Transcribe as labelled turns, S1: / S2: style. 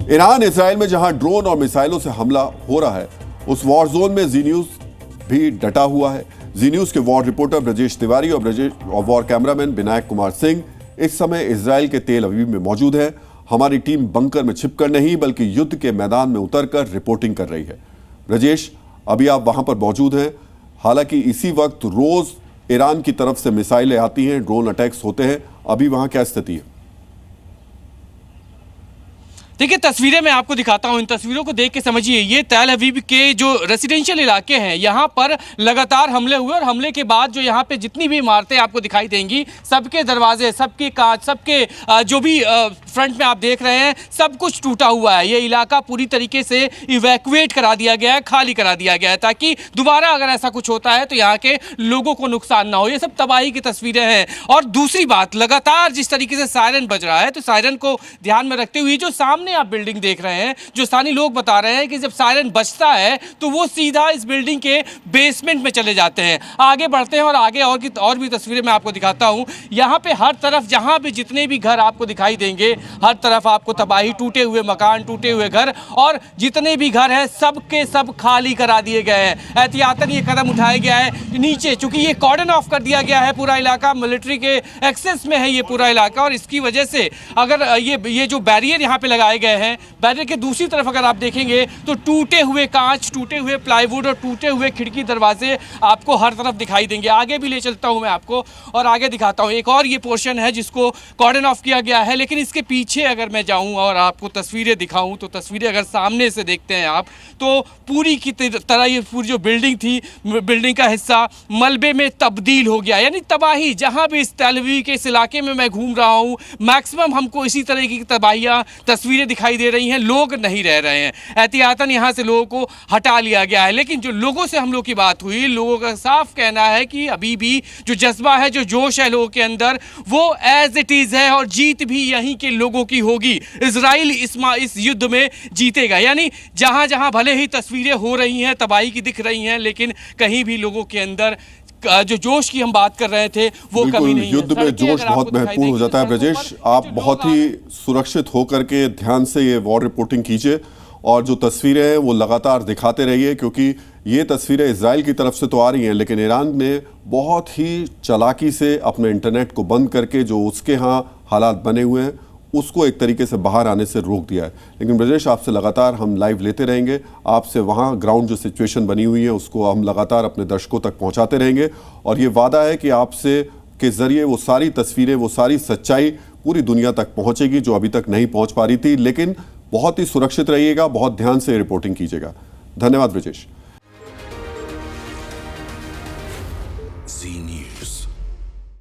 S1: Iran Israel में जहां drone और मिसाइलों से हमला हो रहा है, उस वॉर जोन में जी न्यूज भी डटा हुआ है। जी न्यूज के वॉर रिपोर्टर ब्रजेश तिवारी और वॉर कैमरामैन विनायक कुमार सिंह इस समय इसराइल के तेल अवीव में मौजूद है। हमारी टीम बंकर में छिपकर नहीं बल्कि युद्ध के मैदान में उतरकर रिपोर्टिंग कर रही है। ब्रजेश, अभी आप वहां पर मौजूद हैं। हालांकि इसी वक्त रोज ईरान की तरफ से मिसाइलें आती हैं, ड्रोन अटैक्स होते हैं। अभी वहां क्या स्थिति है?
S2: देखिए, तस्वीरें मैं आपको दिखाता हूं। इन तस्वीरों को देख के समझिए, ये तेल अवीव के जो रेसिडेंशियल इलाके हैं, यहाँ पर लगातार हमले हुए और हमले के बाद जो यहाँ पे जितनी भी इमारतें आपको दिखाई देंगी, सबके दरवाजे, सबके कांच, सबके जो भी फ्रंट में आप देख रहे हैं, सब कुछ टूटा हुआ है। ये इलाका पूरी तरीके से इवैक्यूएट करा दिया गया है, खाली करा दिया गया है, ताकि दोबारा अगर ऐसा कुछ होता है तो यहाँ के लोगों को नुकसान ना हो। ये सब तबाही की तस्वीरें हैं। और दूसरी बात, लगातार जिस तरीके से सायरन बज रहा है, तो सायरन को ध्यान में रखते हुए जो सामने आप बिल्डिंग देख रहे हैं, जो स्थानीय लोग बता रहे हैं कि जब सायरन बजता है तो वो सीधा इस बिल्डिंग के बेसमेंट में चले जाते हैं। आगे बढ़ते हैं और आगे और भी तस्वीरें मैं आपको दिखाता हूं। यहाँ पे हर तरफ जहां भी जितने भी घर आपको दिखाई देंगे, हर तरफ आपको तबाही, टूटे हुए मकान, टूटे हुए घर, और जितने भी घर हैं सबके सब खाली करा दिए गए हैं। एहतियातन ये कदम उठाया गया है। नीचे चूंकि ये कॉर्डन ऑफ कर दिया गया है पूरा इलाका, मिलिट्री के एक्सेस में है ये पूरा इलाका, और इसकी वजह से अगर ये जो बैरियर यहाँ पे लगाए गए हैं, बैरियर के दूसरी तरफ अगर आप देखेंगे तो टूटे हुए कांच, टूटे हुए प्लाईवुड और टूटे हुए खिड़की दरवाजे आपको हर तरफ दिखाई देंगे। आगे भी ले चलता हूं मैं आपको और आगे दिखाता हूं। एक और ये पोर्शन है जिसको कॉर्डन ऑफ किया गया है, लेकिन इसके पीछे अगर मैं जाऊं और आपको तस्वीरें दिखाऊं, तो तस्वीरें अगर सामने से देखते हैं आप, तो पूरी की तरह ये पूरी जो बिल्डिंग थी, बिल्डिंग का हिस्सा मलबे में तब्दील हो गया, यानी तबाही। जहां भी इस तेल अवीव के इस इलाके में मैं घूम रहा हूं, मैक्सिमम हमको इसी तरह की तबाहियां, तस्वीरें दिखाई दे रही हैं। लोग नहीं रह रहे हैं, एहतियातन यहाँ से लोगों को हटा लिया गया है। लेकिन जो लोगों से हम लोग की बात हुई, लोगों का साफ कहना है कि अभी भी जो जज्बा है, जो जोश है लोगों के अंदर, वो एज इट इज है और जीत भी यहीं के लोगों की होगी। इजराइल इस युद्ध में जीतेगा। यानी जहां जहां भले ही तस्वीरें हो रही हैं, तबाही की दिख रही हैं, लेकिन कहीं भी लोगों के अंदर जो जोश की हम बात कर रहे थे वो कमी नहीं है।
S1: युद्ध में जोश बहुत महत्वपूर्ण हो जाता है। ब्रजेश, आप बहुत ही सुरक्षित होकर के ध्यान से ये वॉर रिपोर्टिंग कीजिए और जो तस्वीरें हैं वो लगातार दिखाते रहिए, क्योंकि ये तस्वीरें इजराइल की तरफ से तो आ रही हैं, लेकिन ईरान ने बहुत ही चालाकी से अपने इंटरनेट को बंद करके जो उसके यहाँ हालात बने हुए हैं उसको एक तरीके से बाहर आने से रोक दिया है। लेकिन ब्रजेश, आपसे लगातार हम लाइव लेते रहेंगे, आपसे वहाँ ग्राउंड जो सिचुएशन बनी हुई है उसको हम लगातार अपने दर्शकों तक पहुँचाते रहेंगे। और ये वादा है कि आपसे के ज़रिए वो सारी तस्वीरें, वो सारी सच्चाई पूरी दुनिया तक पहुँचेगी जो अभी तक नहीं पहुँच पा रही थी। लेकिन बहुत ही सुरक्षित रहिएगा, बहुत ध्यान से रिपोर्टिंग कीजिएगा। धन्यवाद ब्रजेश।
S3: जी न्यूज़।